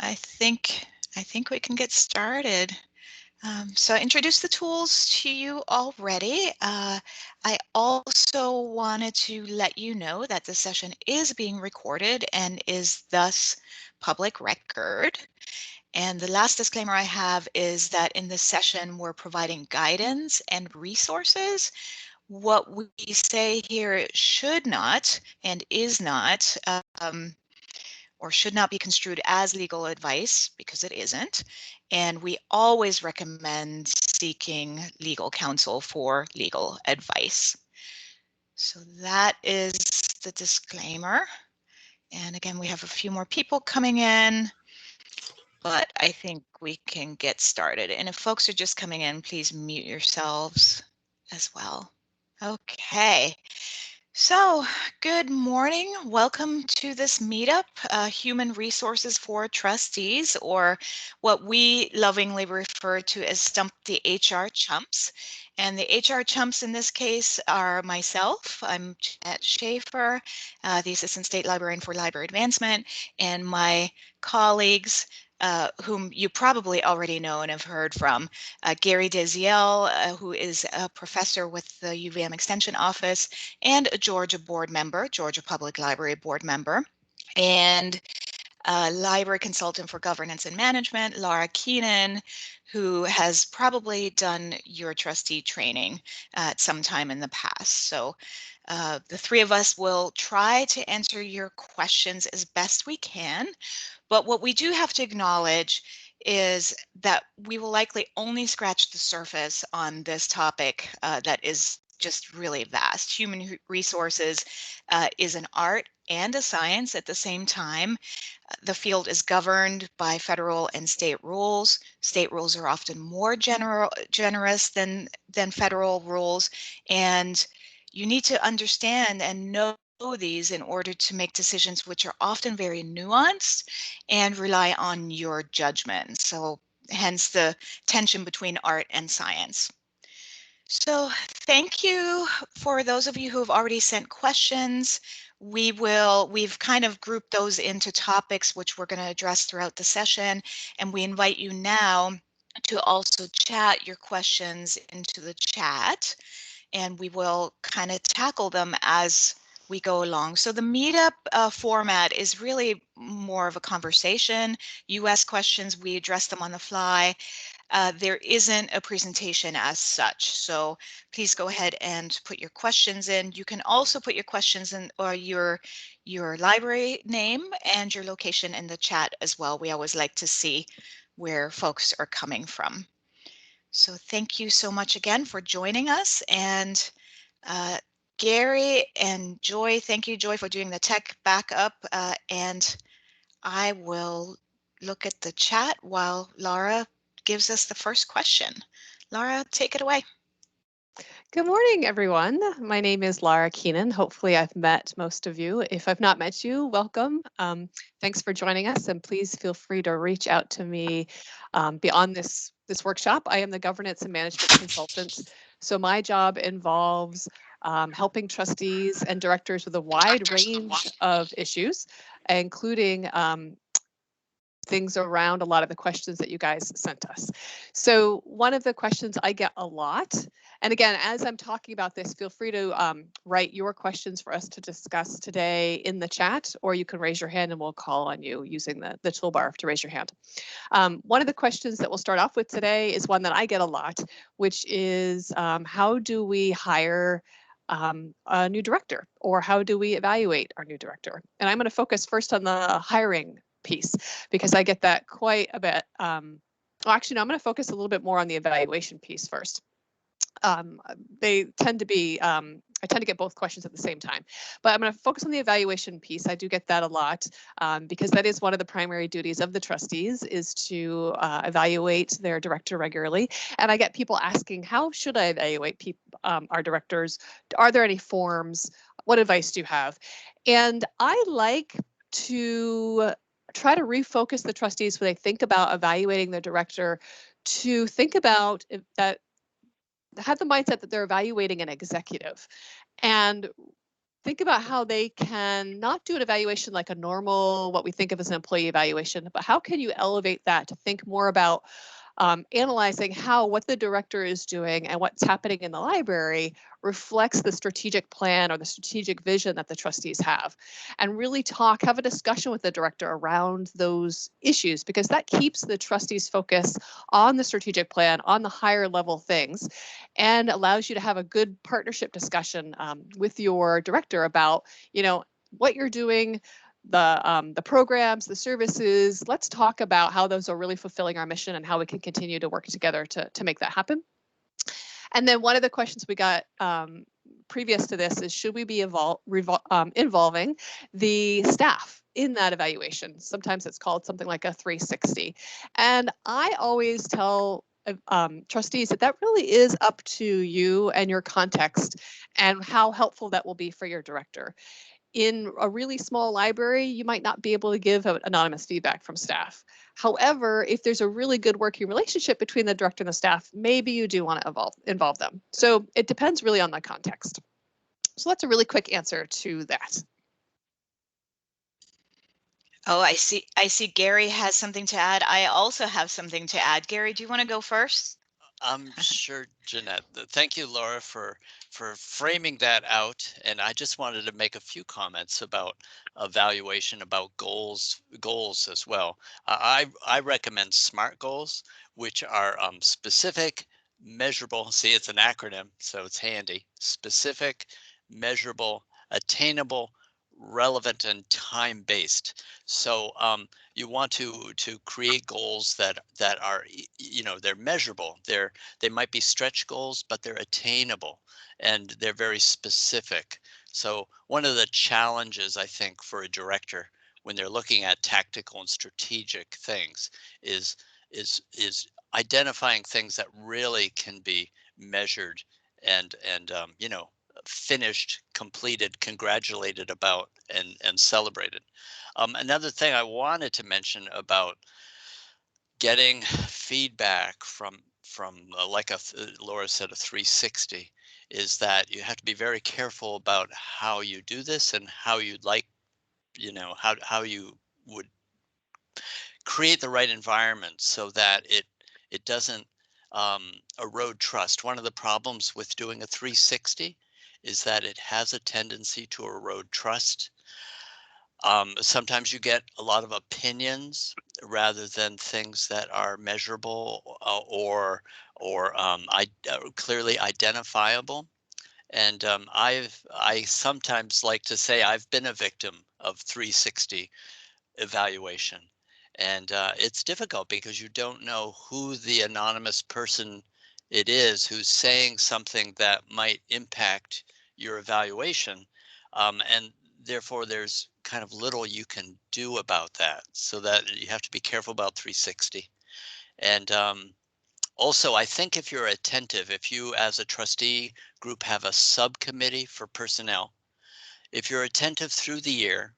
I think we can get started. So I introduced the tools to you already. I also wanted to let you know that the session is being recorded and is thus public record. And the last disclaimer I have is that in this session, we're providing guidance and resources. What we say here should not and is not or should not be construed as legal advice because it isn't. And we always recommend seeking legal counsel for legal advice. So that is the disclaimer. And again, we have a few more people coming in, but I think we can get started. And if folks are just coming in, please mute yourselves as well. Okay. So, good morning. Welcome to this meetup, Human Resources for Trustees, or what we lovingly refer to as Stump the HR Chumps. And the HR Chumps in this case are myself, I'm Janette Shaffer, the Assistant State Librarian for Library Advancement, and my colleagues, whom you probably already know and have heard from, Gary Deziel, who is a professor with the UVM Extension Office, and a Georgia board member, Georgia Public Library board member, and a library consultant for governance and management, Laura Keenan, who has probably done your trustee training at some time in the past. So the three of us will try to answer your questions as best we can. But what we do have to acknowledge is that we will likely only scratch the surface on this topic that is just really vast. Human resources is an art and a science at the same time. The field is governed by federal and state rules. State rules are often more generous than federal rules, and you need to understand and know these in order to make decisions which are often very nuanced and rely on your judgment. So hence the tension between art and science. So thank you for those of you who have already sent questions. We've kind of grouped those into topics which we're going to address throughout the session, and we invite you now to also chat your questions into the chat, and we will kind of tackle them as we go along. So the meetup format is really more of a conversation. You ask questions, we address them on the fly. There isn't a presentation as such, so please go ahead and put your questions in. You can also put your questions in, or your library name and your location in the chat as well. We always like to see where folks are coming from. So thank you so much again for joining us. And Gary and Joy, thank you, Joy, for doing the tech backup. And I will look at the chat while Laura gives us the first question. Laura, take it away. Good morning, everyone. My name is Laura Keenan. Hopefully I've met most of you. If I've not met you, welcome. Thanks for joining us, and please feel free to reach out to me beyond this workshop. I am the governance and management consultant. So my job involves helping trustees and directors with a wide range of issues, including things around a lot of the questions that you guys sent us. So one of the questions I get a lot, and again, as I'm talking about this, feel free to write your questions for us to discuss today in the chat, or you can raise your hand and we'll call on you using the toolbar to raise your hand. One of the questions that we'll start off with today is one that I get a lot, which is how do we hire a new director, or how do we evaluate our new director? And I'm going to focus first on the hiring piece because I get that quite a bit. Well, actually, no, I'm going to focus a little bit more on the evaluation piece first. They tend to be, I tend to get both questions at the same time, but I'm going to focus on the evaluation piece. I do get that a lot because that is one of the primary duties of the trustees, is to evaluate their director regularly. And I get people asking, how should I evaluate our directors? Are there any forms? What advice do you have? And I like to try to refocus the trustees when they think about evaluating the director, to think about that, have the mindset that they're evaluating an executive. And think about how they can not do an evaluation like a normal, what we think of as an employee evaluation, but how can you elevate that to think more about analyzing how what the director is doing and what's happening in the library reflects the strategic plan or the strategic vision that the trustees have, and really have a discussion with the director around those issues, because that keeps the trustees focus on the strategic plan, on the higher level things, and allows you to have a good partnership discussion with your director about, what you're doing, the programs, the services. Let's talk about how those are really fulfilling our mission and how we can continue to work together to make that happen. And then one of the questions we got previous to this is, should we be involving the staff in that evaluation? Sometimes it's called something like a 360. And I always tell trustees that really is up to you and your context and how helpful that will be for your director. In a really small library, you might not be able to give anonymous feedback from staff. However, if there's a really good working relationship between the director and the staff, maybe you do want to involve them. So it depends really on the context. So that's a really quick answer to that. Oh, I see Gary has something to add. I also have something to add. Gary, do you want to go first? I'm sure, Janette. Thank you, Laura, for framing that out. And I just wanted to make a few comments about evaluation, about goals as well. I recommend SMART goals, which are specific, measurable. See, it's an acronym, so it's handy. Specific, measurable, attainable, relevant, and time-based. So you want to create goals that are, they're measurable. They might be stretch goals, but they're attainable and they're very specific. So one of the challenges, I think, for a director when they're looking at tactical and strategic things is identifying things that really can be measured and finished, completed, congratulated about, and celebrated. Another thing I wanted to mention about getting feedback from like Laura said, a 360, is that you have to be very careful about how you do this and how you'd like, how you would create the right environment so that it doesn't erode trust. One of the problems with doing a 360 is that it has a tendency to erode trust. Sometimes you get a lot of opinions rather than things that are measurable or clearly identifiable. And I sometimes like to say I've been a victim of 360 evaluation. And it's difficult because you don't know who the anonymous person it is who's saying something that might impact your evaluation. And therefore, there's kind of little you can do about that. So that you have to be careful about 360. And also, I think if you're attentive, if you as a trustee group have a subcommittee for personnel, if you're attentive through the year,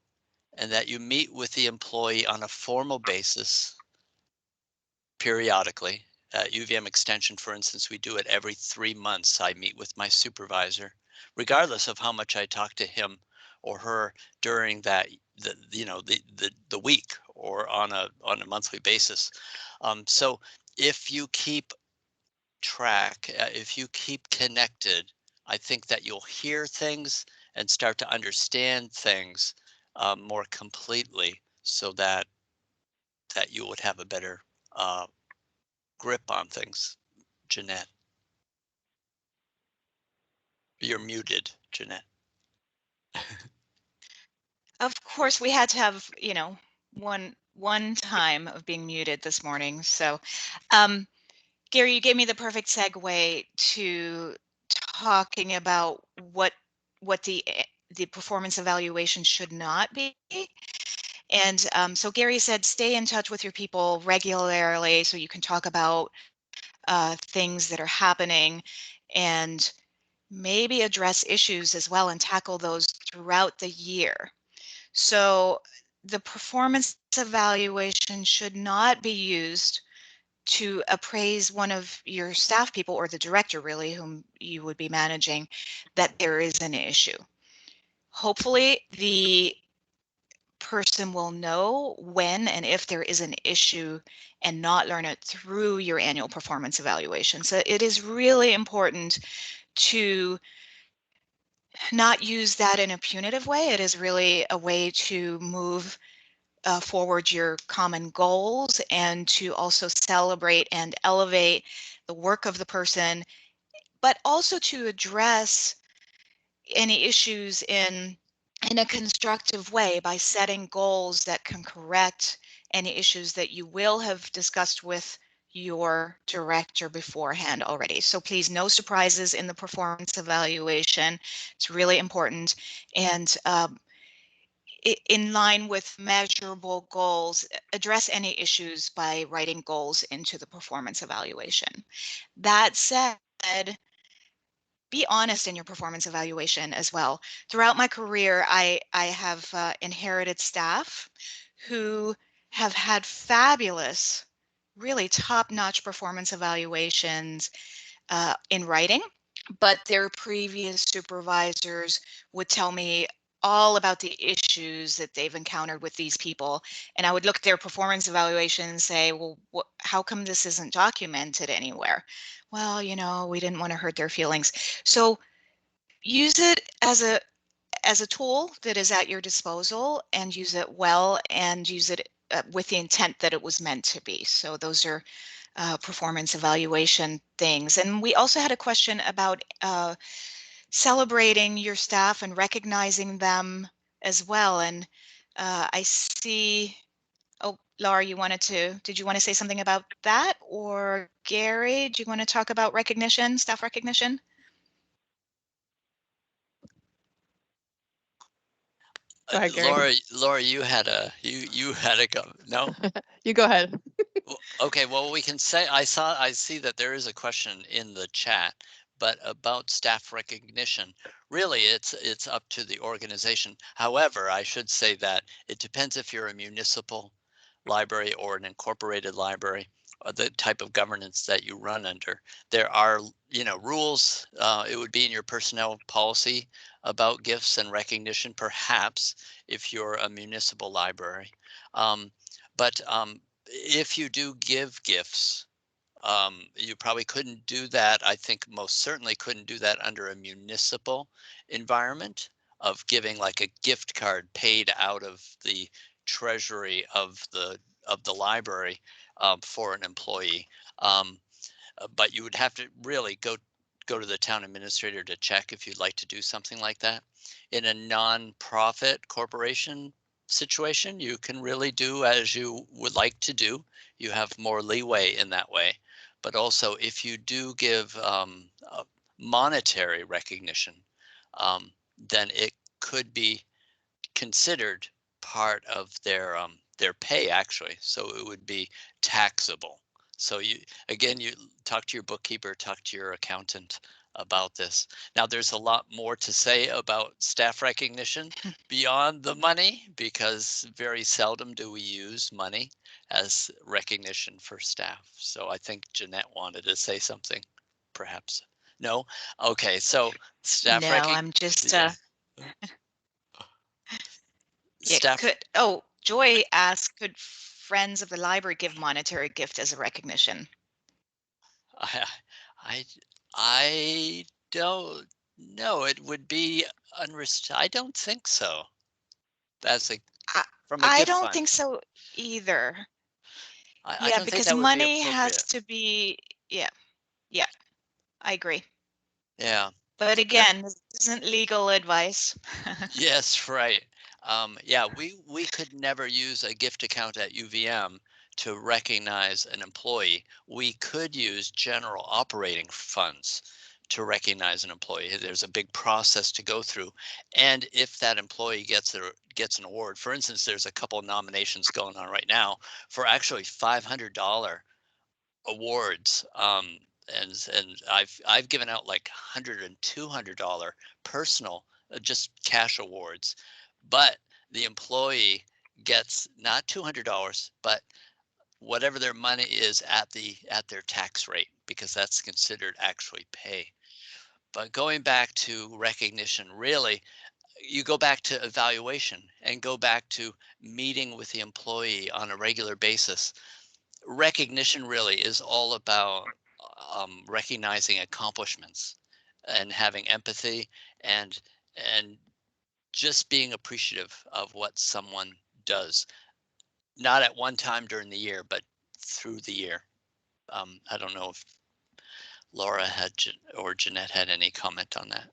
and that you meet with the employee on a formal basis periodically. At UVM Extension, for instance, we do it every 3 months. I meet with my supervisor, regardless of how much I talk to him or her during the week or on a monthly basis. So if you keep track, if you keep connected, I think that you'll hear things and start to understand things more completely, so that you would have a better uh, grip on things. Janette, you're muted, Janette. Of course, we had to have, one time of being muted this morning. So, Gary, you gave me the perfect segue to talking about what the performance evaluation should not be. And so Gary said, stay in touch with your people regularly so you can talk about things that are happening and maybe address issues as well and tackle those throughout the year. So the performance evaluation should not be used to appraise one of your staff people or the director really whom you would be managing that there is an issue. Hopefully, the person will know when and if there is an issue and not learn it through your annual performance evaluation. So it is really important to not use that in a punitive way. It is really a way to move forward your common goals and to also celebrate and elevate the work of the person, but also to address any issues in a constructive way by setting goals that can correct any issues that you will have discussed with your director beforehand already. So please, no surprises in the performance evaluation. It's really important. And in line with measurable goals, address any issues by writing goals into the performance evaluation. That said, be honest in your performance evaluation as well. Throughout my career, I have inherited staff who have had fabulous, really top-notch performance evaluations in writing, but their previous supervisors would tell me all about the issues that they've encountered with these people. And I would look at their performance evaluation and say, well, how come this isn't documented anywhere? Well, we didn't want to hurt their feelings. So use it as a tool that is at your disposal, and use it well, and use it with the intent that it was meant to be. So those are performance evaluation things. And we also had a question about celebrating your staff and recognizing them as well. And I see, oh, Laura, did you want to say something about that? Or Gary, do you want to talk about recognition, staff recognition? Go ahead, Gary. Laura, you had a go. No? You go ahead. Okay, well, we can say I see that there is a question in the chat, but about staff recognition, really it's up to the organization. However, I should say that it depends if you're a municipal library or an incorporated library, or the type of governance that you run under. There are, rules. It would be in your personnel policy about gifts and recognition, perhaps, if you're a municipal library. But if you do give gifts, you probably couldn't do that. I think most certainly couldn't do that under a municipal environment of giving like a gift card paid out of the treasury of the library for an employee. But you would have to really go to the town administrator to check if you'd like to do something like that. In a non-profit corporation situation, you can really do as you would like to do. You have more leeway in that way. But also, if you do give monetary recognition, then it could be considered part of their pay, actually. So it would be taxable. So you talk to your bookkeeper, talk to your accountant about this. Now, there's a lot more to say about staff recognition beyond the money, because very seldom do we use money as recognition for staff. So I think Janette wanted to say something, perhaps. No? Okay, so staff No, I'm just yeah. Staff. Joy asked, could Friends of the Library give monetary gift as a recognition? I don't know. It would be I don't think so. That's from a I gift don't fund. think so either. I Yeah, don't think because that would be money has appropriate. to be, yeah, I agree. Yeah. But again, this isn't legal advice. Yes, right. Yeah, we could never use a gift account at UVM to recognize an employee. We could use general operating funds to recognize an employee. There's a big process to go through. And if that employee gets an award, for instance, there's a couple of nominations going on right now for actually $500 awards. And I've given out like $100 and $200 personal, just cash awards, but the employee gets not $200, but whatever their money is at their tax rate, because that's considered actually pay. But going back to recognition, really, you go back to evaluation and go back to meeting with the employee on a regular basis. Recognition really is all about recognizing accomplishments and having empathy and and just being appreciative of what someone does, not at one time during the year, but through the year. I don't know if Laura had or Janette had any comment on that.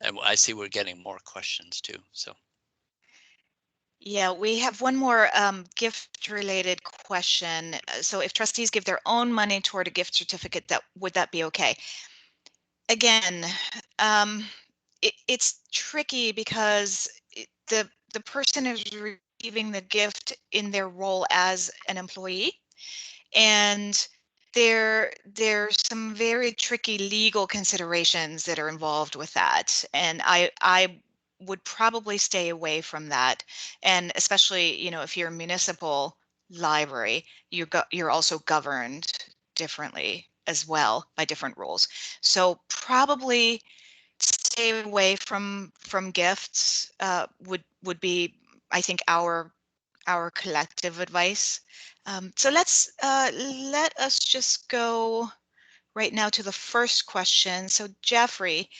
And I see we're getting more questions too. So Yeah, we have one more gift-related question. So if trustees give their own money toward a gift certificate, would that be okay? Again, it's tricky because the person is receiving the gift in their role as an employee, and there's some very tricky legal considerations that are involved with that, and I would probably stay away from that. And especially, you know, if you're a municipal library, you're also governed differently as well by different rules. So probably stay away from gifts would be, I think, our collective advice. So let us just go right now to the first question. So Jeffrey,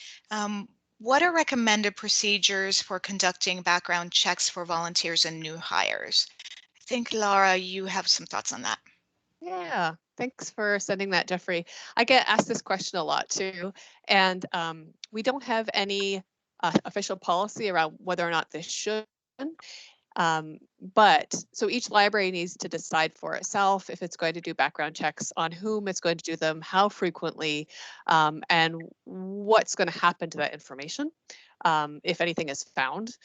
what are recommended procedures for conducting background checks for volunteers and new hires? I think, Laura, you have some thoughts on that. Yeah, thanks for sending that, Jeffrey. I get asked this question a lot too, and we don't have any official policy around whether or not this should. But so each library needs to decide for itself if it's going to do background checks, on whom it's going to do them, how frequently, and what's going to happen to that information if anything is found.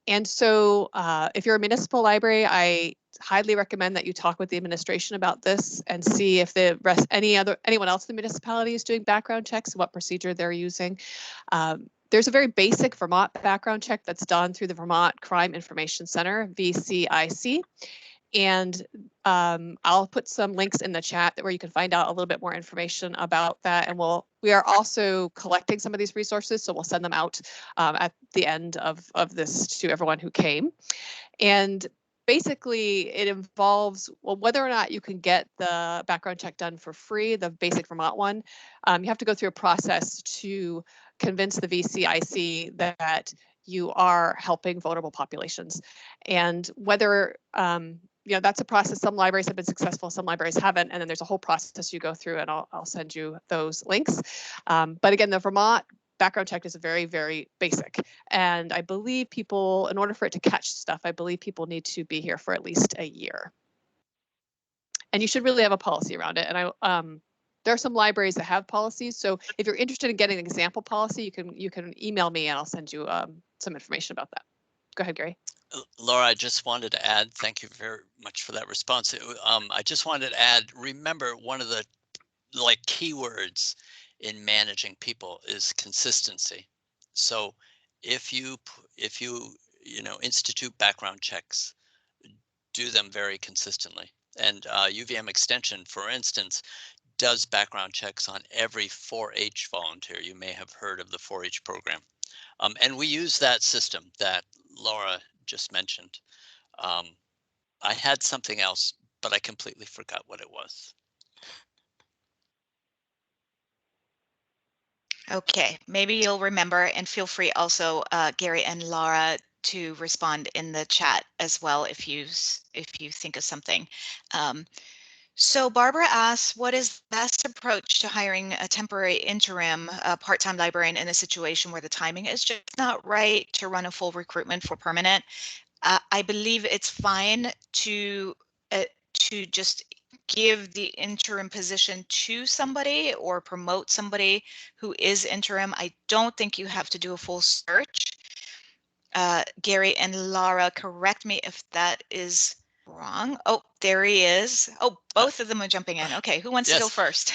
And so if you're a municipal library, I highly recommend that you talk with the administration about this and see if anyone else in the municipality is doing background checks, what procedure they're using. There's a very basic Vermont background check that's done through the Vermont Crime Information Center, VCIC. And I'll put some links in the chat where you can find out a little bit more information about that. And we are also collecting some of these resources, so we'll send them out at the end of this to everyone who came. And basically, it involves, well, whether or not you can get the background check done for free, the basic Vermont one. You have to go through a process to convince the VCIC that you are helping vulnerable populations. And whether that's a process. Some libraries have been successful, some libraries haven't, and then there's a whole process you go through, and I'll send you those links. But again, the Vermont background check is very, very basic. And I believe people, in order for it to catch stuff, I believe people need to be here for at least a year. And you should really have a policy around it. And there are some libraries that have policies. So if you're interested in getting an example policy, you can email me and I'll send you some information about that. Go ahead, Gary. Laura, I just wanted to add, thank you very much for that response. I just wanted to add, remember, one of the keywords in managing people is consistency. So if you institute background checks, do them very consistently. And UVM Extension, for instance, does background checks on every 4-H volunteer. You may have heard of the 4-H program. And we use that system that Laura just mentioned. I had something else, but I completely forgot what it was. Okay, maybe you'll remember, and feel free also, Gary and Laura, to respond in the chat as well if you think of something. So Barbara asks, what is the best approach to hiring a temporary interim part-time librarian in a situation where the timing is just not right to run a full recruitment for permanent? I believe it's fine to just give the interim position to somebody or promote somebody who is interim. I don't think you have to do a full search. Gary and Laura, correct me if that is wrong. Oh, there he is. Oh, both of them are jumping in. Okay, who wants to go first?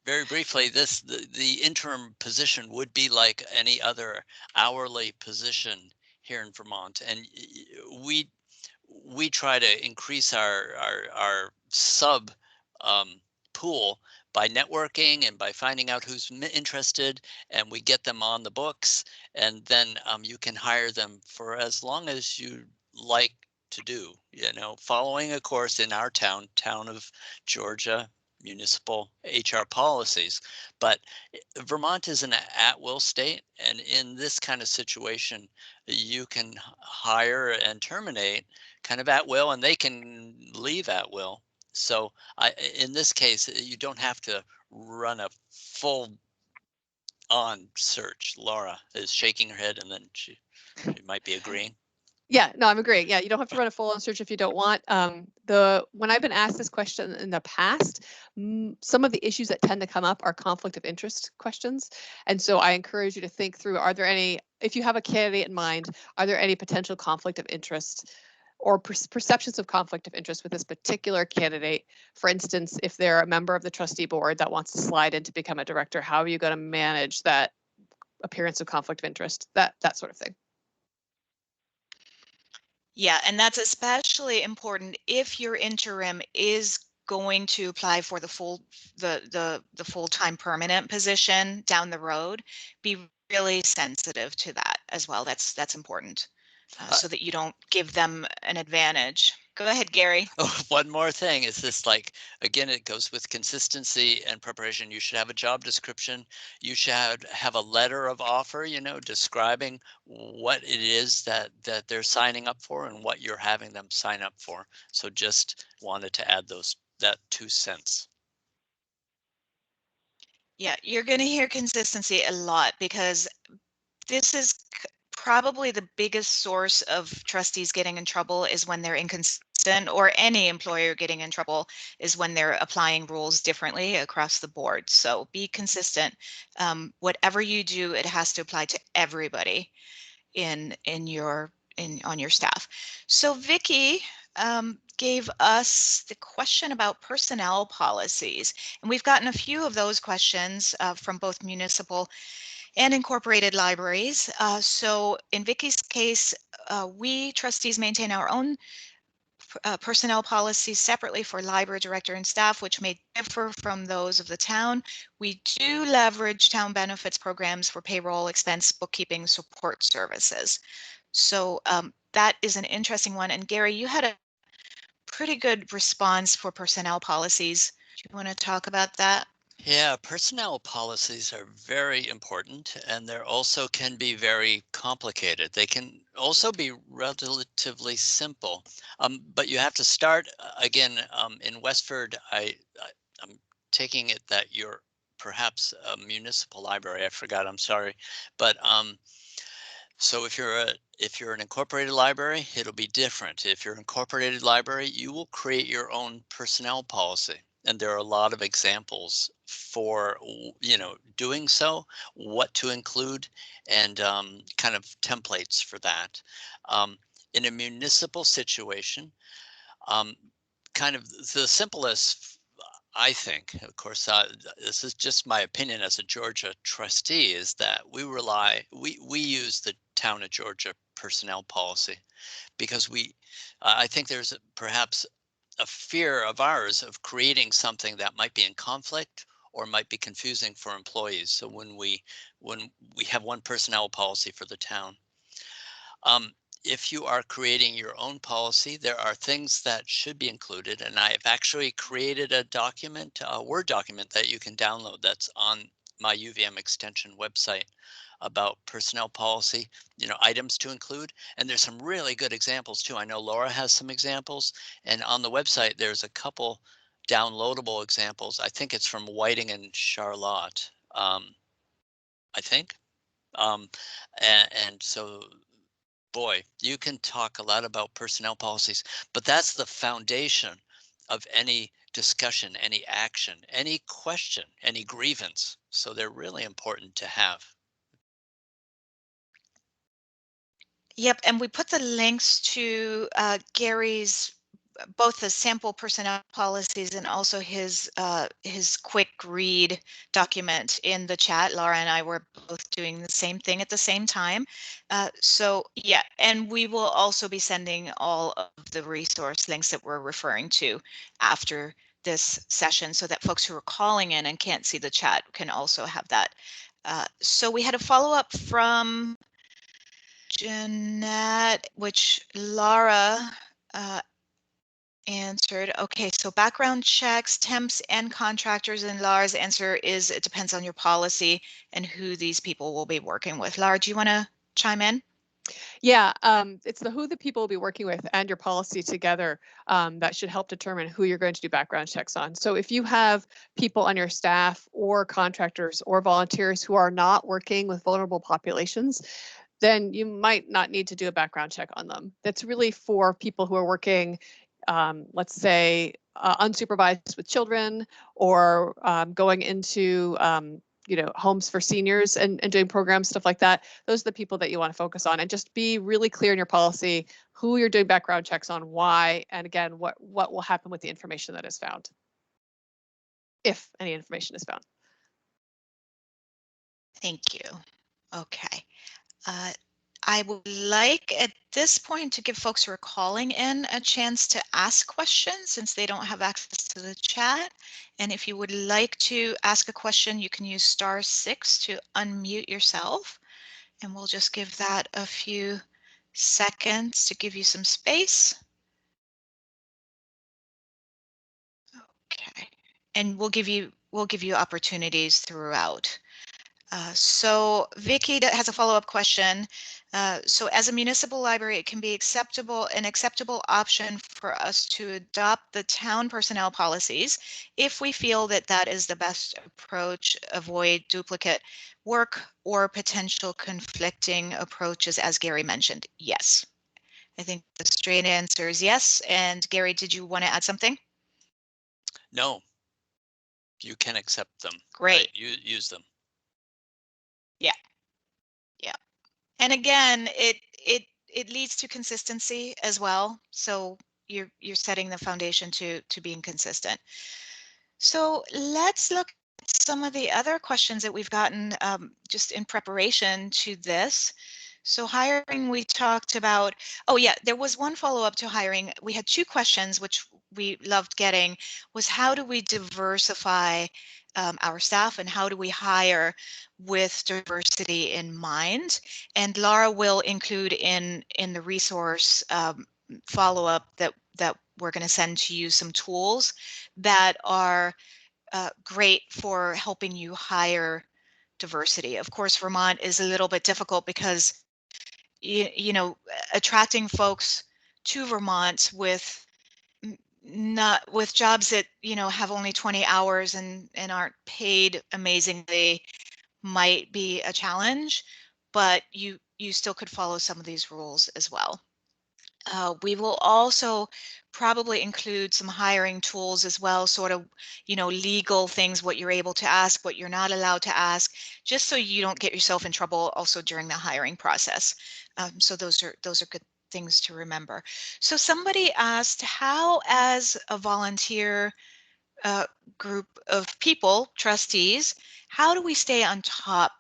Very briefly, the interim position would be like any other hourly position here in Vermont, and we try to increase our sub pool by networking and by finding out who's interested, and we get them on the books, and then you can hire them for as long as you like to do, following a course in our town of Georgia municipal HR policies. But Vermont is an at-will state, and in this kind of situation, you can hire and terminate kind of at will, and they can leave at will. So in this case, you don't have to run a full on search. Laura is shaking her head, and then she might be agreeing. Yeah, no, I'm agreeing. Yeah, you don't have to run a full-on search if you don't want. When I've been asked this question in the past, some of the issues that tend to come up are conflict of interest questions. And so I encourage you to think through, are there any, if you have a candidate in mind, are there any potential conflict of interest or perceptions of conflict of interest with this particular candidate? For instance, if they're a member of the trustee board that wants to slide in to become a director, how are you going to manage that appearance of conflict of interest? That sort of thing. Yeah, and that's especially important if your interim is going to apply for the full-time permanent position down the road. Be really sensitive to that as well. That's important, so that you don't give them an advantage. Go ahead, Gary. Oh, one more thing is this, like, again, it goes with consistency and preparation. You should have a job description. You should have a letter of offer, describing what it is that they're signing up for and what you're having them sign up for. So just wanted to add that 2 cents. Yeah, you're going to hear consistency a lot, because this is probably the biggest source of trustees getting in trouble, is when they're inconsistent, or any employer getting in trouble is when they're applying rules differently across the board. So be consistent. Whatever you do, it has to apply to everybody on your staff. So Vicki gave us the question about personnel policies, and we've gotten a few of those questions from both municipal and incorporated libraries. So in Vicki's case, we trustees maintain our own personnel policies separately for library director and staff, which may differ from those of the town. We do leverage town benefits programs for payroll, expense, bookkeeping, support services. So that is an interesting one. And Gary, you had a pretty good response for personnel policies. Do you want to talk about that? Yeah, personnel policies are very important, and they also can be very complicated. They can also be relatively simple, but you have to start again. In Westford, I'm taking it that you're perhaps a municipal library. I forgot. I'm sorry, but so if you're an incorporated library, it'll be different. If you're an incorporated library, you will create your own personnel policy. And there are a lot of examples for, doing so, what to include, and kind of templates for that. In a municipal situation, kind of the simplest, I think, of course, this is just my opinion as a Georgia trustee, is that we use the town of Georgia personnel policy, because I think there's perhaps a fear of ours of creating something that might be in conflict or might be confusing for employees. So when we have one personnel policy for the town, if you are creating your own policy, there are things that should be included. And I've actually created a document, a Word document that you can download that's on my UVM extension website about personnel policy, items to include. And there's some really good examples too. I know Laura has some examples, and on the website, there's a couple downloadable examples. I think it's from Whiting and Charlotte, I think. And so, boy, you can talk a lot about personnel policies, but that's the foundation of any discussion, any action, any question, any grievance. So they're really important to have. Yep, and we put the links to Gary's, both the sample personnel policies and also his quick read document in the chat. Laura and I were both doing the same thing at the same time. So yeah, and we will also be sending all of the resource links that we're referring to after this session so that folks who are calling in and can't see the chat can also have that. So we had a follow-up from Janette, which Laura answered. Okay, so background checks, temps and contractors, and Laura's answer is it depends on your policy and who these people will be working with. Laura, do you want to chime in? Yeah, it's who the people will be working with and your policy together that should help determine who you're going to do background checks on. So if you have people on your staff or contractors or volunteers who are not working with vulnerable populations, then you might not need to do a background check on them. That's really for people who are working, let's say, unsupervised with children, or going into homes for seniors and doing programs, stuff like that. Those are the people that you want to focus on, and just be really clear in your policy who you're doing background checks on, why, and again, what will happen with the information that is found, if any information is found. Thank you. Okay. I would like at this point to give folks who are calling in a chance to ask questions since they don't have access to the chat. And if you would like to ask a question, you can use *6 to unmute yourself. And we'll just give that a few seconds to give you some space. Okay. And we'll give you opportunities throughout. So Vicky has a follow-up question. So as a municipal library, it can be an acceptable option for us to adopt the town personnel policies if we feel that that is the best approach, avoid duplicate work or potential conflicting approaches, as Gary mentioned. Yes. I think the straight answer is yes. And Gary, did you want to add something? No, you can accept them. Great. Right? You use them. Yeah. Yeah. And again, it leads to consistency as well. So you're setting the foundation to being consistent. So let's look at some of the other questions that we've gotten just in preparation to this. So hiring, we talked about, oh yeah, there was one follow-up to hiring. We had two questions, which we loved getting, was how do we diversify our staff and how do we hire with diversity in mind? And Laura will include in the resource follow-up that we're going to send to you some tools that are great for helping you hire diversity. Of course, Vermont is a little bit difficult because you know, attracting folks to Vermont with not with jobs that have only 20 hours and aren't paid amazingly might be a challenge, but you still could follow some of these rules as well. We will also probably include some hiring tools as well, sort of, legal things, what you're able to ask, what you're not allowed to ask, just so you don't get yourself in trouble also during the hiring process. So those are good things to remember. So somebody asked, how as a volunteer group of people, trustees, how do we stay on top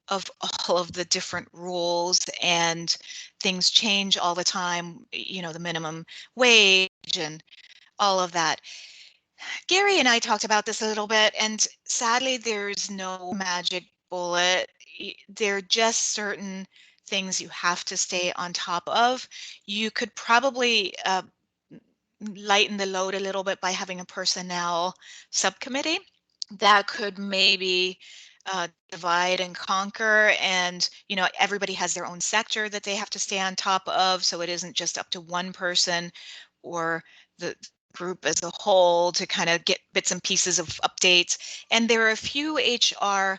of all of the different rules, and things change all the time, the minimum wage and all of that? Gary and I talked about this a little bit, and sadly there's no magic bullet. There are just certain things you have to stay on top of. You could probably lighten the load a little bit by having a personnel subcommittee that could maybe divide and conquer, and everybody has their own sector that they have to stay on top of, so it isn't just up to one person or the group as a whole to kind of get bits and pieces of updates. And there are a few HR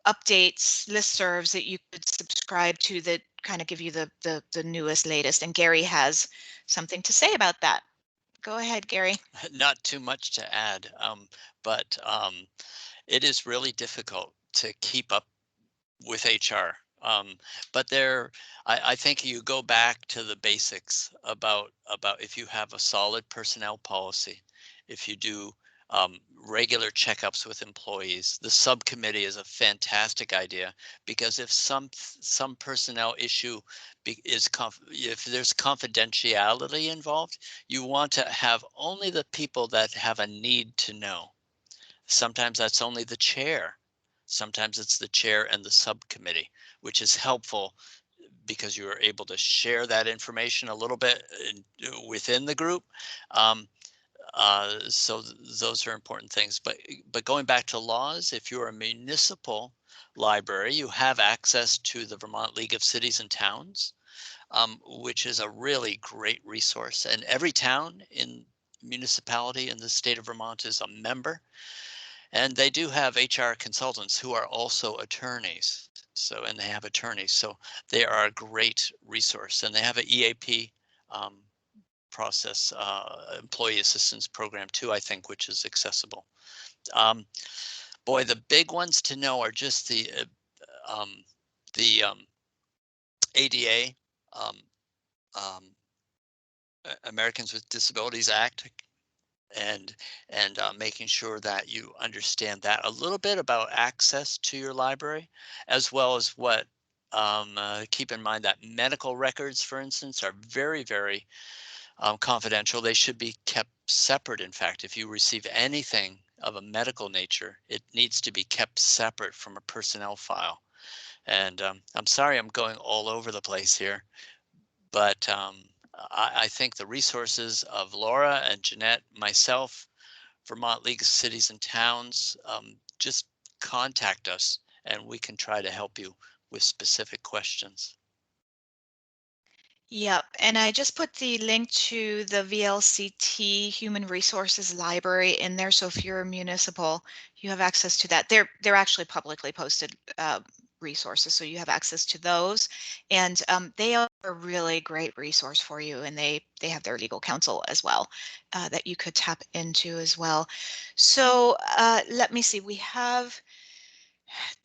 updates, listservs that you could subscribe to that kind of give you the newest, latest, and Gary has something to say about that. Go ahead, Gary. Not too much to add, but it is really difficult to keep up with HR. But I think you go back to the basics about if you have a solid personnel policy, if you do regular checkups with employees. The subcommittee is a fantastic idea, because if some personnel issue if there's confidentiality involved, you want to have only the people that have a need to know. Sometimes that's only the chair. Sometimes it's the chair and the subcommittee, which is helpful because you are able to share that information a little bit within the group. So those are important things. But going back to laws, if you're a municipal library, you have access to the Vermont League of Cities and Towns, which is a really great resource. And every town in municipality in the state of Vermont is a member. And they do have HR consultants who are also attorneys. And they have attorneys. So they are a great resource. And they have an EAP process, employee assistance program too, I think, which is accessible. Boy, the big ones to know are just the ADA, Americans with Disabilities Act, and making sure that you understand that a little bit about access to your library, as well as what keep in mind that medical records, for instance, are very, very confidential. They should be kept separate. In fact, if you receive anything of a medical nature, it needs to be kept separate from a personnel file. And I'm sorry I'm going all over the place here, but I think the resources of Laura and Janette, myself, Vermont League of Cities and Towns, just contact us and we can try to help you with specific questions. Yep, and I just put the link to the VLCT Human Resources Library in there. So if you're a municipal, you have access to that. They're actually publicly posted resources, so you have access to those. And they are a really great resource for you, and they have their legal counsel as well that you could tap into as well. So let me see, we have.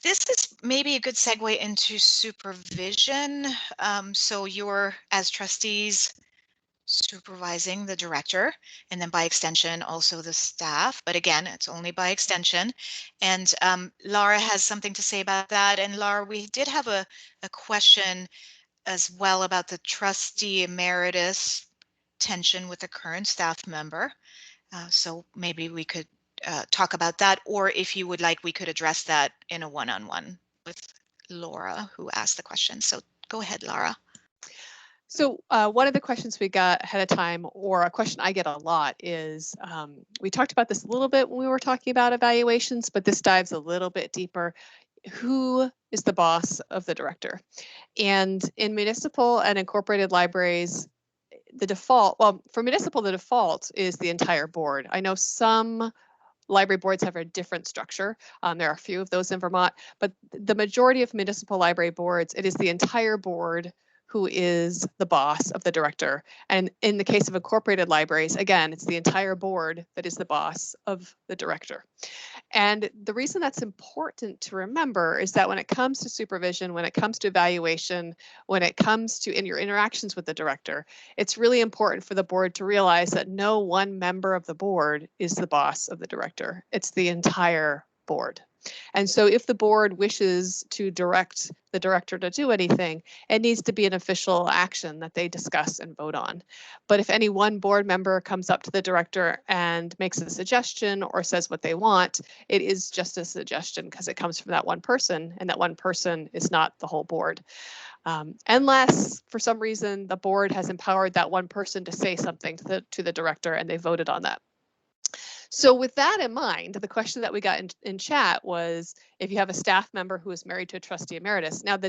This is maybe a good segue into supervision. So you're, as trustees, supervising the director, and then by extension also the staff. But again, it's only by extension. And Laura has something to say about that. And Laura, we did have a question as well about the trustee emeritus tension with the current staff member. So maybe we could talk about that, or if you would like, we could address that in a one-on-one with Laura, who asked the question. So go ahead, Laura. So one of the questions we got ahead of time, or a question I get a lot, is we talked about this a little bit when we were talking about evaluations, but this dives a little bit deeper. Who is the boss of the director? And in municipal and incorporated libraries, the default, well, for municipal, the default is the entire board. I know some library boards have a different structure. There are a few of those in Vermont, but the majority of municipal library boards, it is the entire board who is the boss of the director. And in the case of incorporated libraries, again, it's the entire board that is the boss of the director. And the reason that's important to remember is that when it comes to supervision, when it comes to evaluation, when it comes to in your interactions with the director, it's really important for the board to realize that no one member of the board is the boss of the director. It's the entire board. And so if the board wishes to direct the director to do anything, it needs to be an official action that they discuss and vote on. But if any one board member comes up to the director and makes a suggestion or says what they want, it is just a suggestion because it comes from that one person, and that one person is not the whole board. Unless for some reason the board has empowered that one person to say something to the director and they voted on that. So with that in mind, the question that we got in chat was, if you have a staff member who is married to a trustee emeritus, now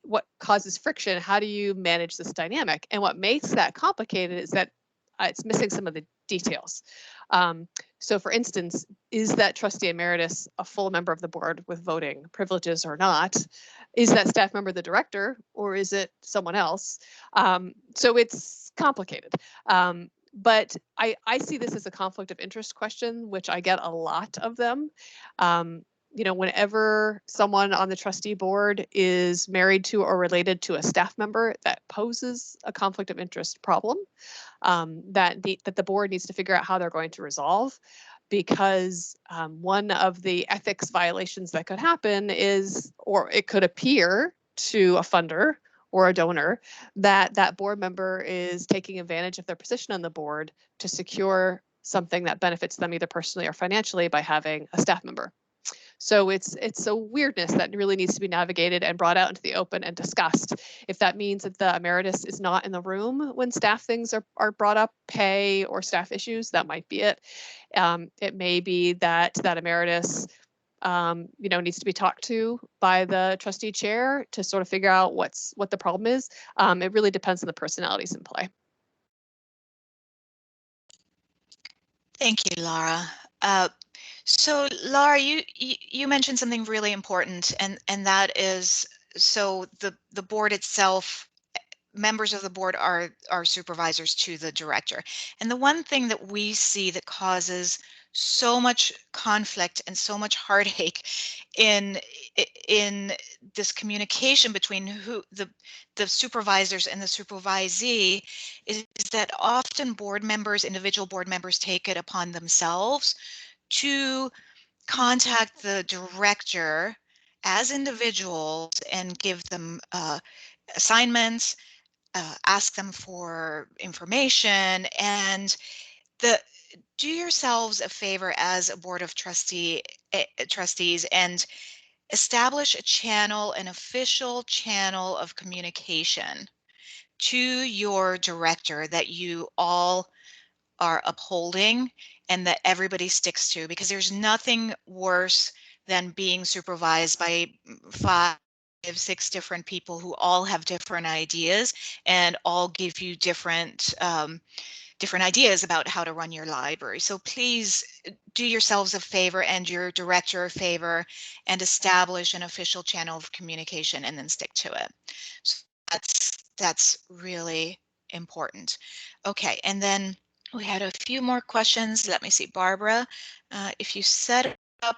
what causes friction, how do you manage this dynamic? And what makes that complicated is that it's missing some of the details. So for instance, is that trustee emeritus a full member of the board with voting privileges or not? Is that staff member the director, or is it someone else? So it's complicated. But I see this as a conflict of interest question, which I get a lot of them. You know, whenever someone on the trustee board is married to or related to a staff member, that poses a conflict of interest problem that the board needs to figure out how they're going to resolve. because one of the ethics violations that could happen is, or it could appear to a funder or a donor, that that board member is taking advantage of their position on the board to secure something that benefits them either personally or financially by having a staff member. So it's a weirdness that really needs to be navigated and brought out into the open and discussed. If that means that the emeritus is not in the room when staff things are brought up, pay or staff issues, that might be it. It may be that that emeritus needs to be talked to by the trustee chair to sort of figure out what the problem is. It really depends on the personalities in play. Thank you, Laura. So Laura, you mentioned something really important, and that is, so the board itself, members of the board are supervisors to the director. And the one thing that we see that causes so much conflict and so much heartache in this communication between the supervisors and the supervisee is that often individual board members take it upon themselves to contact the director as individuals and give them assignments, ask them for information, and do yourselves a favor as a board of trustees and establish a channel, an official channel of communication to your director that you all are upholding and that everybody sticks to, because there's nothing worse than being supervised by 5, 6 different people who all have different ideas and all give you different ideas about how to run your library. So please do yourselves a favor and your director a favor and establish an official channel of communication and then stick to it. So that's really important. Okay, and then we had a few more questions. Let me see, Barbara, if you set up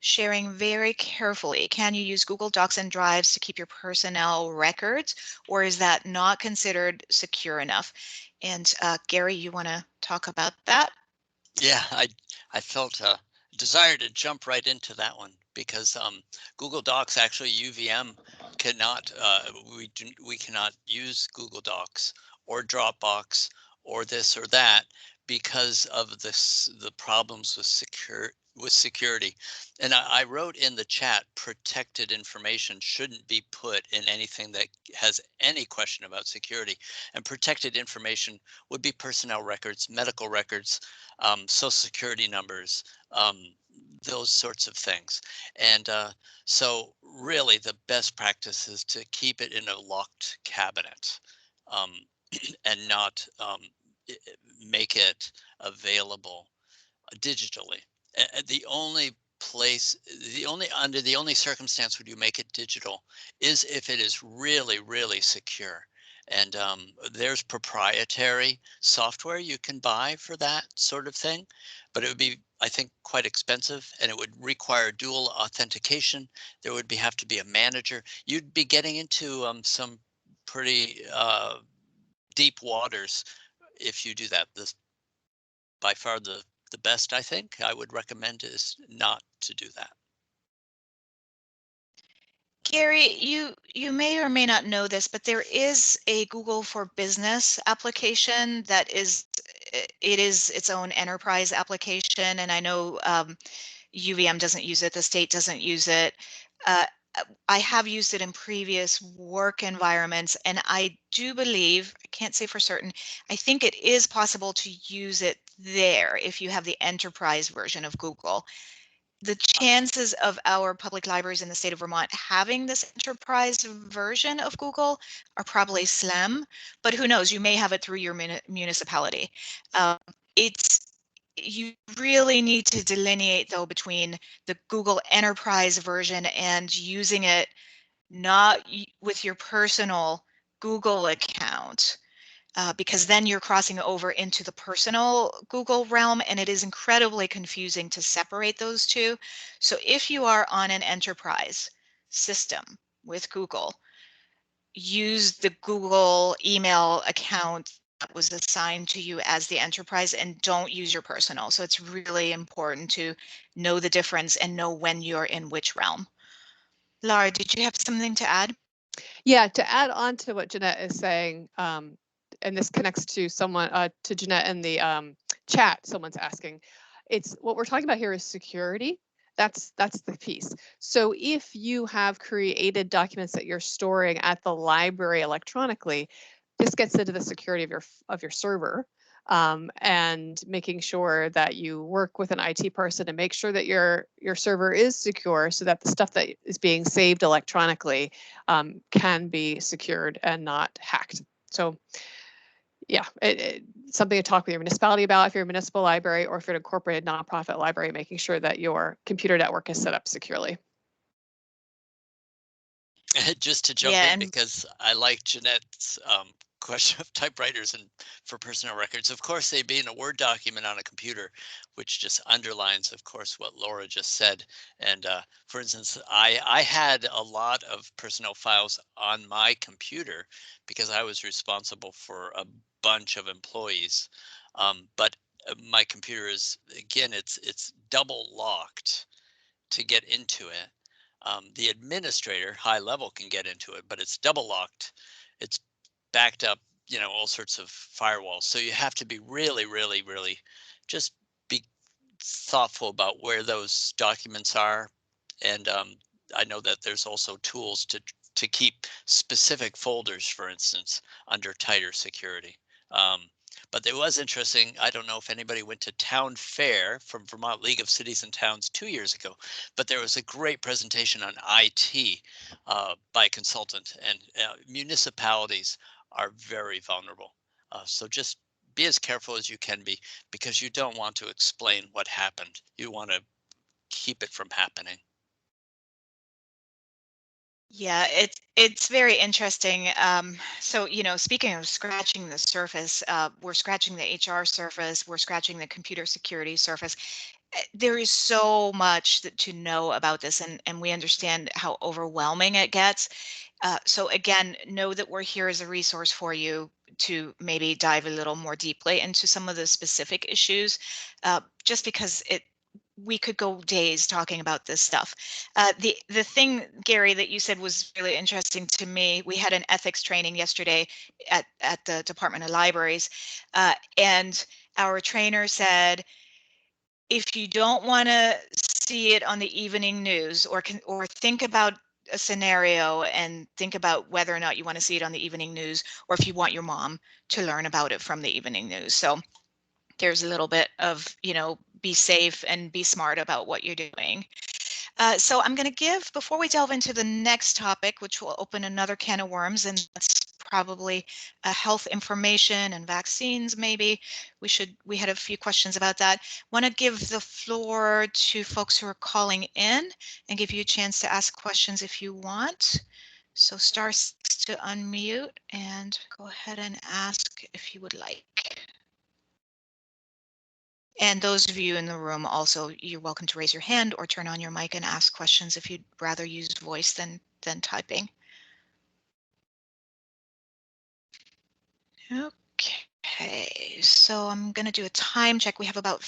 sharing very carefully, can you use Google Docs and Drives to keep your personnel records, or is that not considered secure enough? And Gary, you want to talk about that? Yeah, I felt a desire to jump right into that one because Google Docs, actually UVM cannot, we cannot use Google Docs or Dropbox or this or that because of the problems with security. And I wrote in the chat, protected information shouldn't be put in anything that has any question about security. And protected information would be personnel records, medical records, social security numbers, those sorts of things. And so really the best practice is to keep it in a locked cabinet um, and not make it available digitally. The only place, under the only circumstance would you make it digital is if it is really, really secure. And there's proprietary software you can buy for that sort of thing, but it would be, I think, quite expensive, and it would require dual authentication. There would have to be a manager. You'd be getting into some pretty deep waters if you do that. This by far the best, I think, I would recommend is not to do that. Gary, you may or may not know this, but there is a Google for Business application that is its own enterprise application, and I know UVM doesn't use it, the state doesn't use it. I have used it in previous work environments, and I do believe, I can't say for certain, I think it is possible to use it there if you have the enterprise version of Google. The chances of our public libraries in the state of Vermont having this enterprise version of Google are probably slim, but who knows, you may have it through your municipality. You really need to delineate though between the Google enterprise version and using it not with your personal Google account. Because then you're crossing over into the personal Google realm, and it is incredibly confusing to separate those two. So if you are on an enterprise system with Google, use the Google email account that was assigned to you as the enterprise, and don't use your personal. So it's really important to know the difference and know when you're in which realm. Laura, did you have something to add? Yeah, to add on to what Janette is saying, and this connects to someone, to Janette in the chat, someone's asking, it's what we're talking about here is security. That's the piece. So if you have created documents that you're storing at the library electronically, this gets into the security of your server. And making sure that you work with an IT person to make sure that your server is secure, so that the stuff that is being saved electronically can be secured and not hacked. So yeah, something to talk with your municipality about if you're a municipal library, or if you're an incorporated nonprofit library, making sure that your computer network is set up securely. Just to jump Yeah, in, and because I like Janette's question of typewriters and for personnel records. Of course, they be in a Word document on a computer, which just underlines, of course, what Laura just said. And for instance, I had a lot of personnel files on my computer because I was responsible for a bunch of employees. But my computer is, again, it's double locked to get into it. The administrator, high level, can get into it, but it's double locked. It's backed up, all sorts of firewalls. So you have to be really, really, really just be thoughtful about where those documents are. And I know that there's also tools to keep specific folders, for instance, under tighter security. But it was interesting. I don't know if anybody went to Town Fair from Vermont League of Cities and Towns 2 years ago, but there was a great presentation on IT by a consultant, and municipalities are very vulnerable. So just be as careful as you can be, because you don't want to explain what happened. You want to keep it from happening. yeah, it's very interesting. So, speaking of scratching the surface, we're scratching the HR surface, we're scratching the computer security surface. There is so much to know about this, and we understand how overwhelming it gets. So again, know that we're here as a resource for you to maybe dive a little more deeply into some of the specific issues, just because we could go days talking about this stuff. The thing, Gary, that you said was really interesting to me. We had an ethics training yesterday at the Department of Libraries, and our trainer said, if you don't want to see it on the evening news, or think about a scenario and think about whether or not you want to see it on the evening news, or if you want your mom to learn about it from the evening news. So there's a little bit of, be safe and be smart about what you're doing. So I'm going to give, before we delve into the next topic, which will open another can of worms, and that's probably health information and vaccines, maybe. We had a few questions about that. Want to give the floor to folks who are calling in and give you a chance to ask questions if you want. So star 6 to unmute and go ahead and ask if you would like. And those of you in the room also, you're welcome to raise your hand or turn on your mic and ask questions if you'd rather use voice than typing. Okay, so I'm going to do a time check. We have about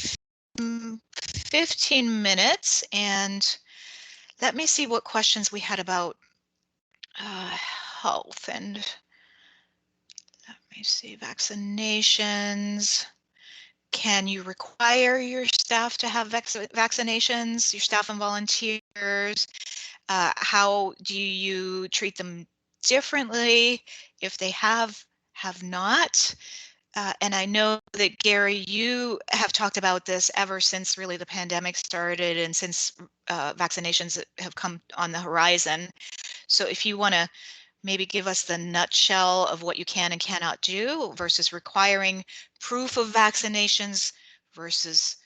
15 minutes, and let me see what questions we had about health, and let me see, vaccinations. Can you require your staff to have vaccinations, your staff and volunteers? How do you treat them differently if they have not? And I know that, Gary, you have talked about this ever since really the pandemic started, and since vaccinations have come on the horizon. So if you want to maybe give us the nutshell of what you can and cannot do versus requiring proof of vaccinations versus,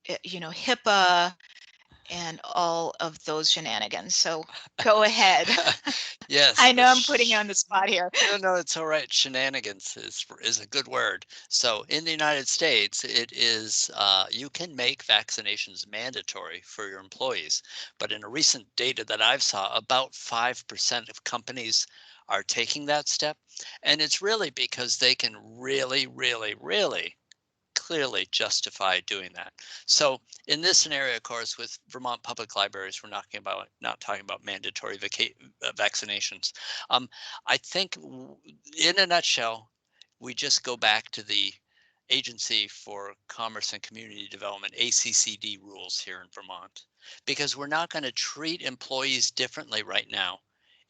HIPAA and all of those shenanigans. So go ahead. Yes, I know I'm putting you on the spot here. no, it's all right. Shenanigans is a good word. So in the United States, it is you can make vaccinations mandatory for your employees, but in a recent data that I've saw, about 5% of companies are taking that step. And it's really because they can really, really, really clearly justify doing that. So in this scenario, of course, with Vermont Public Libraries, we're not talking about mandatory vaccinations. I think in a nutshell, we just go back to the Agency for Commerce and Community Development, ACCD rules here in Vermont, because we're not going to treat employees differently right now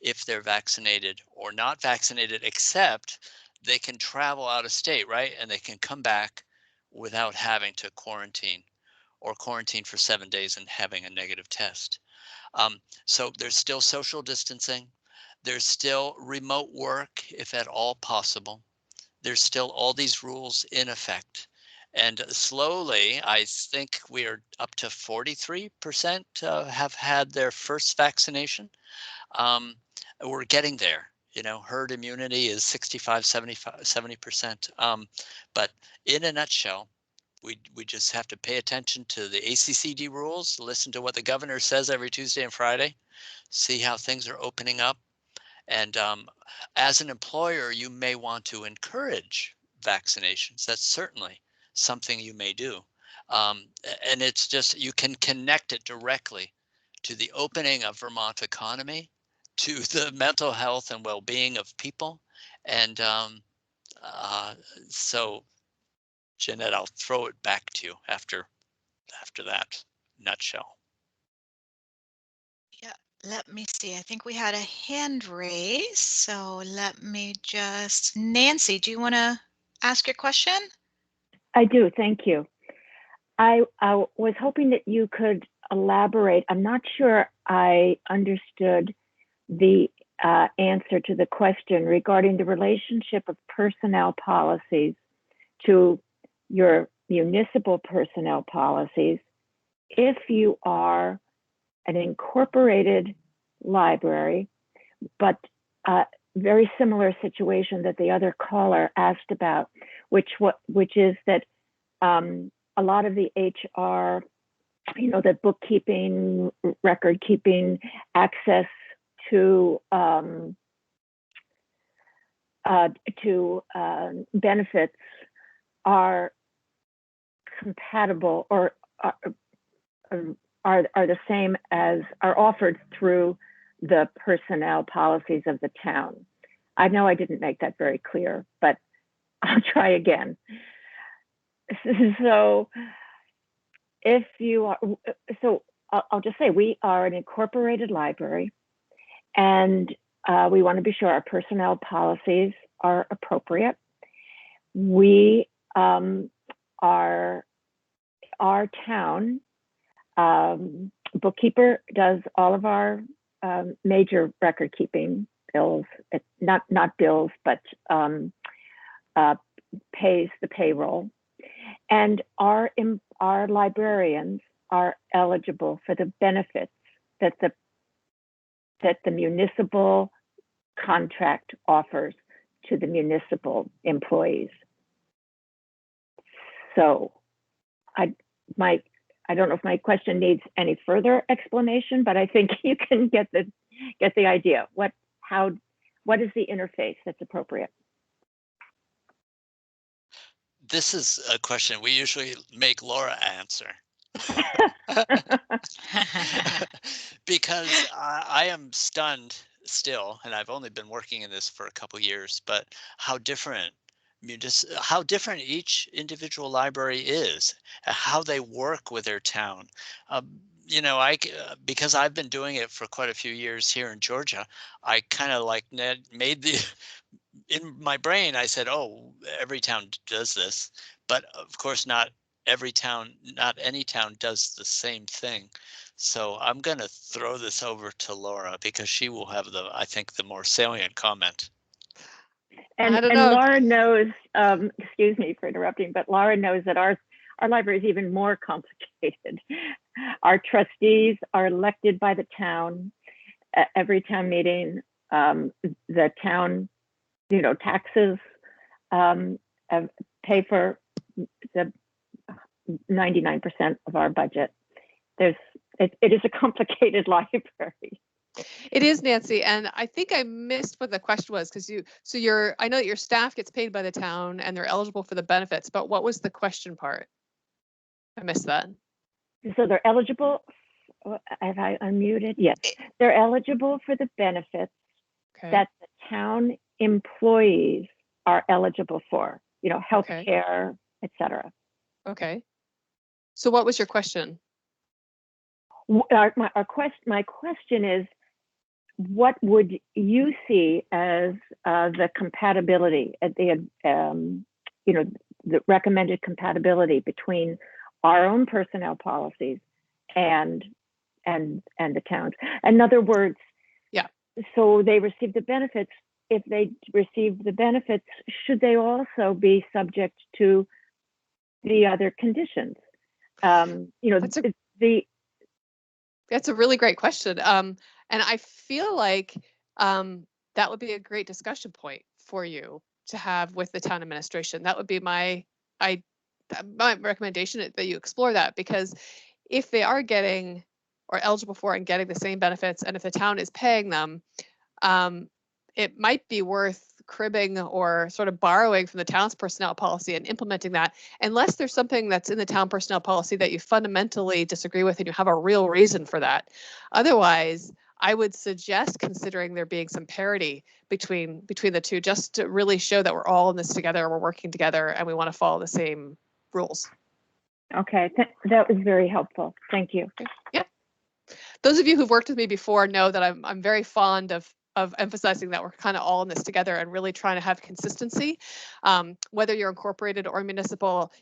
if they're vaccinated or not vaccinated, except they can travel out of state, right? And they can come back without having to quarantine or quarantine for 7 days and having a negative test. So there's still social distancing. There's still remote work, if at all possible. There's still all these rules in effect. And slowly, I think we are up to 43% have had their first vaccination. We're getting there. You know, herd immunity is 65, 75, 70%. But in a nutshell, we just have to pay attention to the ACCD rules, listen to what the governor says every Tuesday and Friday, see how things are opening up. And as an employer, you may want to encourage vaccinations. That's certainly something you may do. And it's just, you can connect it directly to the opening of Vermont economy, to the mental health and well-being of people. And so, Janette, I'll throw it back to you after that nutshell. Yeah, let me see. I think we had a hand raise, so let me just, Nancy, do you want to ask your question? I do, thank you. I was hoping that you could elaborate. I'm not sure I understood the answer to the question regarding the relationship of personnel policies to your municipal personnel policies. If you are an incorporated library, but very similar situation that the other caller asked about, which is that a lot of the HR, the bookkeeping, record keeping, access to benefits are compatible or are the same as are offered through the personnel policies of the town. I know I didn't make that very clear, but I'll try again. So if you are, so I'll just say we are an incorporated library, and we want to be sure our personnel policies are appropriate. We are, our town bookkeeper does all of our major record keeping bills, not bills, but pays the payroll. And our librarians are eligible for the benefits that the municipal contract offers to the municipal employees. So I don't know if my question needs any further explanation, but I think you can get the idea. What is the interface that's appropriate? This is a question we usually make Laura answer. Because I am stunned still, and I've only been working in this for a couple years, but how different each individual library is, how they work with their town. Because I've been doing it for quite a few years here in Georgia, I kind of like made the in my brain, I said, oh, every town does this, but of course not any town does the same thing. So I'm going to throw this over to Laura because she will have I think the more salient comment. And Laura knows, excuse me for interrupting, but Laura knows that our library is even more complicated. Our trustees are elected by the town at every town meeting. The town, taxes pay for the 99% of our budget. It is a complicated library. It is, Nancy, and I think I missed what the question was because I know that your staff gets paid by the town and they're eligible for the benefits, but what was the question part? I missed that. So they're eligible. Have I unmuted? Yes, they're eligible for the benefits that the town employees are eligible for. You know, health care, etc. Okay. So what was your question? My question is, what would you see as the compatibility, the recommended compatibility between our own personnel policies and the towns? In other words, yeah. So they receive the benefits. If they receive the benefits, should they also be subject to the other conditions? That's a really great question. And I feel like that would be a great discussion point for you to have with the town administration. That would be my recommendation that you explore that, because if they are getting or eligible for and getting the same benefits, and if the town is paying them, it might be worth cribbing or sort of borrowing from the town's personnel policy and implementing that, unless there's something that's in the town personnel policy that you fundamentally disagree with and you have a real reason for that. Otherwise, I would suggest considering there being some parity between the two, just to really show that we're all in this together, we're working together, and we want to follow the same rules. Okay, that was very helpful. Thank you. Yeah. Those of you who've worked with me before know that I'm very fond of emphasizing that we're kind of all in this together and really trying to have consistency, whether you're incorporated or municipal,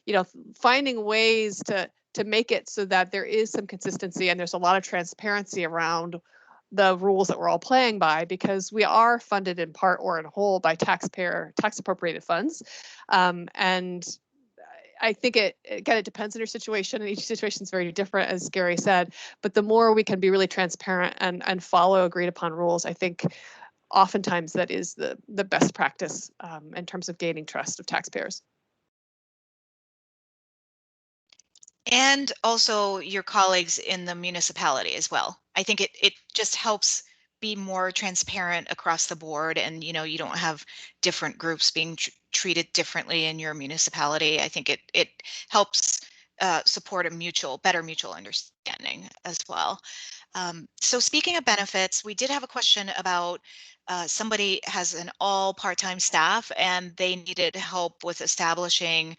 finding ways to make it so that there is some consistency and there's a lot of transparency around the rules that we're all playing by, because we are funded in part or in whole by tax appropriated funds. And I think it depends on your situation, and each situation is very different, as Gary said. But the more we can be really transparent and follow agreed upon rules, I think oftentimes that is the best practice in terms of gaining trust of taxpayers. And also your colleagues in the municipality as well. I think it just helps be more transparent across the board, and you don't have different groups being treated differently in your municipality. I think it helps support a better mutual understanding as well. So speaking of benefits, we did have a question about somebody has an all part-time staff and they needed help with establishing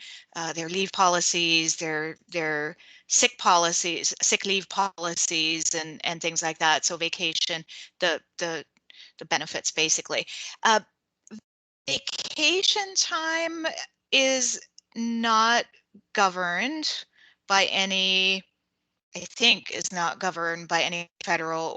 their leave policies, their sick policies, sick leave policies, and things like that. So vacation, the benefits basically. Vacation time is not governed by any, I think, is not governed by any federal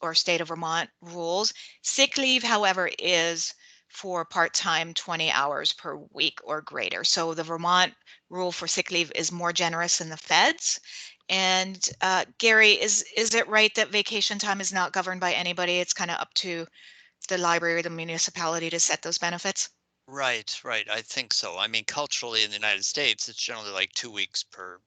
or state of Vermont rules. Sick leave, however, is for part-time 20 hours per week or greater. So the Vermont rule for sick leave is more generous than the feds. And Gary, is it right that vacation time is not governed by anybody? It's kind of up to the library or the municipality to set those benefits? Right. I think so. I mean, culturally in the United States, it's generally like 2 weeks per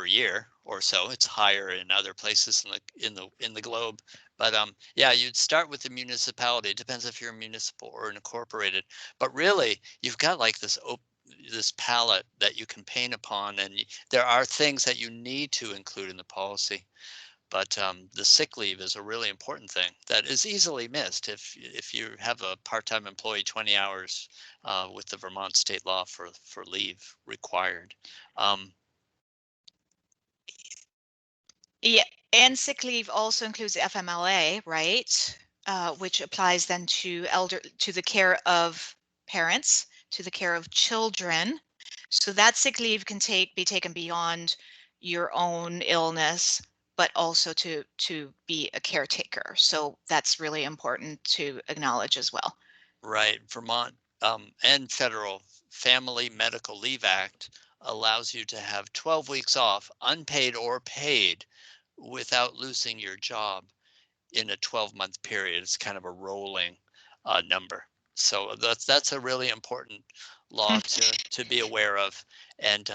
year or so. It's higher in other places in the globe. But yeah, you'd start with the municipality. It depends if you're a municipal or an incorporated. But really, you've got like this palette that you can paint upon, and there are things that you need to include in the policy. But the sick leave is a really important thing that is easily missed if you have a part-time employee 20 hours with the Vermont state law for leave required. Yeah, and sick leave also includes FMLA, right? Which applies then to the care of parents, to the care of children. So that sick leave can be taken beyond your own illness, but also to be a caretaker. So that's really important to acknowledge as well. Right. Vermont and federal Family Medical Leave Act allows you to have 12 weeks off, unpaid or paid, without losing your job in a 12-month period. It's kind of a rolling number. So that's a really important law to be aware of, and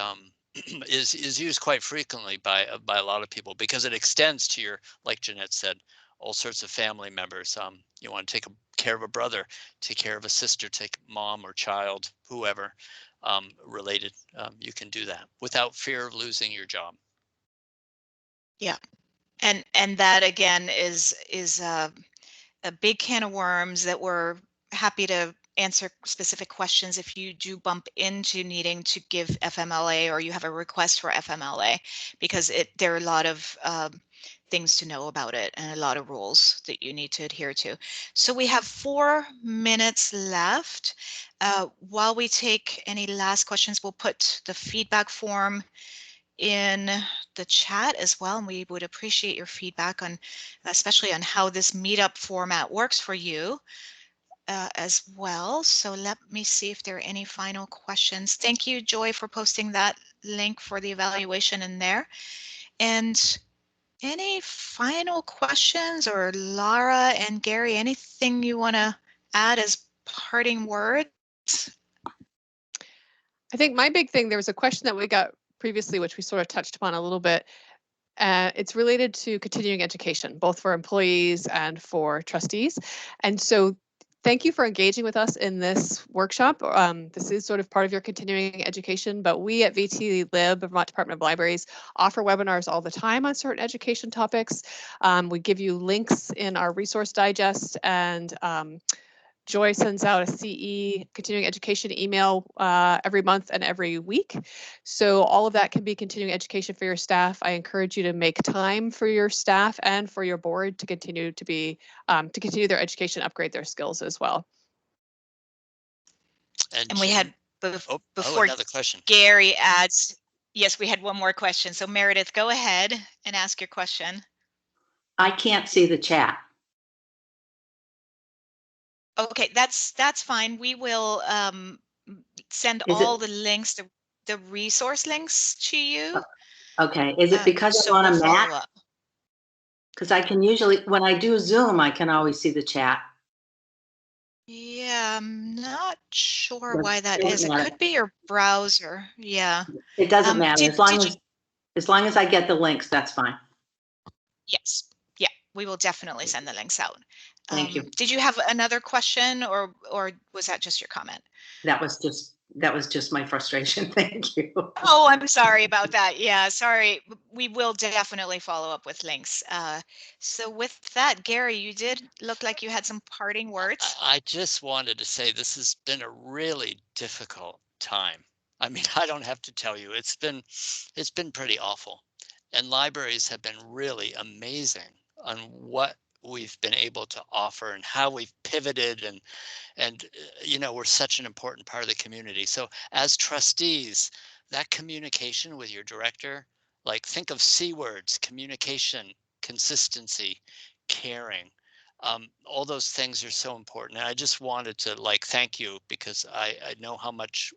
is used quite frequently by a lot of people, because it extends to your, like Janette said, all sorts of family members. You want to take care of a brother, take care of a sister, take mom or child, whoever related. You can do that without fear of losing your job. Yeah, and that again is a big can of worms that we're happy to answer specific questions if you do bump into needing to give FMLA or you have a request for FMLA, because there are a lot of things to know about it and a lot of rules that you need to adhere to. So we have 4 minutes left. While we take any last questions, we'll put the feedback form in the chat as well, and we would appreciate your feedback on, especially on how this meetup format works for you as well. So let me see if there are any final questions. Thank you, Joy, for posting that link for the evaluation in there. And any final questions, or Lara and Gary, anything you want to add as parting words? I think my big thing, there was a question that we got previously, which we sort of touched upon a little bit. It's related to continuing education, both for employees and for trustees. And so thank you for engaging with us in this workshop. This is sort of part of your continuing education, but we at VTLIB, Vermont Department of Libraries, offer webinars all the time on certain education topics. We give you links in our resource digest, and Joy sends out a CE, continuing education email every month and every week. So all of that can be continuing education for your staff. I encourage you to make time for your staff and for your board to continue to be to continue their education, upgrade their skills as well. And we had before another question. Gary adds, yes, we had one more question. So Meredith, go ahead and ask your question. I can't see the chat. Okay, that's fine. We will send all the links, the resource links to you. Okay, is it because so I'm on we'll a Mac? follow up. Because I can usually, when I do Zoom, I can always see the chat. Yeah, I'm not sure But why that it is. It doesn't could be your browser. Yeah. It doesn't matter. Did As long as I get the links, that's fine. Yes. Yeah, we will definitely send the links out. Thank you. Did you have another question, or was that just your comment? That was just my frustration. Thank you. Oh, I'm sorry about that. Yeah, sorry. We will definitely follow up with links. So with that, Gary, you did look like you had some parting words. I just wanted to say this has been a really difficult time. I mean, I don't have to tell you, it's been pretty awful. And libraries have been really amazing on what we've been able to offer and how we've pivoted, and you know, we're such an important part of the community. So as trustees, that communication with your director, like think of C words: communication, consistency, caring. All those things are so important. And I just wanted to thank you, because I know how much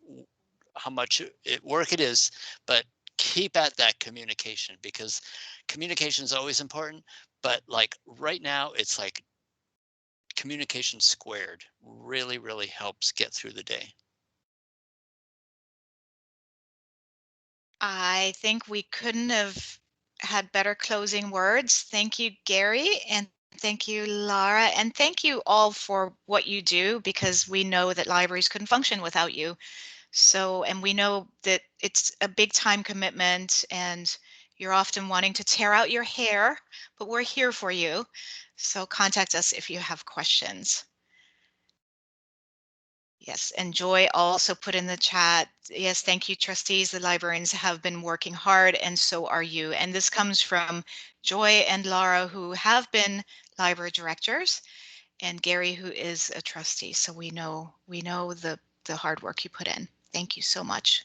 work it is, but keep at that communication, because communication is always important. But right now, it's like communication squared really helps get through the day. I think we couldn't have had better closing words. Thank you, Gary, and thank you, Lara, and thank you all for what you do, because we know that libraries couldn't function without you. So, and we know that it's a big time commitment, and you're often wanting to tear out your hair, but we're here for you. So contact us if you have questions. Yes, and Joy also put in the chat, yes, thank you, trustees. The librarians have been working hard, and so are you. And this comes from Joy and Lara, who have been library directors, and Gary, who is a trustee. So we know the hard work you put in. Thank you so much.